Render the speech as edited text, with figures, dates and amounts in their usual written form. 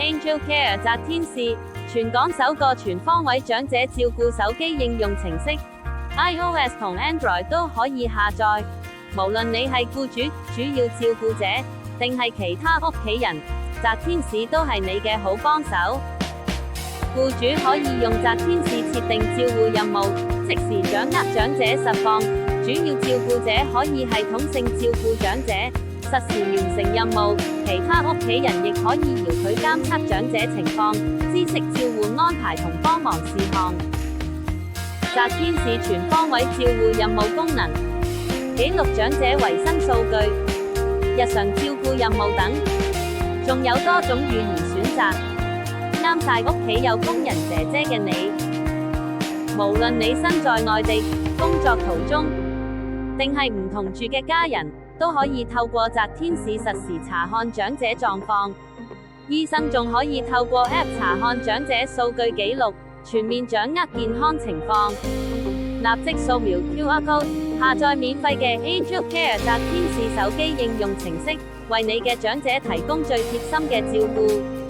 Angel Care 宅天使，全港首個全方位長者照顧手機應用程式 ，iOS 同 Android 都可以下載。無論你係僱主、主要照顧者，定係其他屋企人，宅天使都係你嘅好幫手。僱主可以用宅天使設定照顧任務，即時掌握長者實況；主要照顧者可以系統性照顧長者，實時完成任務。其他屋企人亦可以遙距監測長者情況，知悉照護安排同幫忙事項。宅天使全方位照護任務功能，記錄長者維生數據、日常照顧任務等，仲有多種語言選擇，啱晒屋企有工人姐姐嘅你。無論你身在內地、工作途中，定係唔同住嘅家人，都可以透過宅天使實時查看長者狀況。醫生仲可以透過 App 查看長者數據記錄，全面掌握健康情況。立即掃描 QR Code， 下載免費嘅 Angel Care 宅天使手機應用程式，為你嘅長者提供最貼心嘅照顧。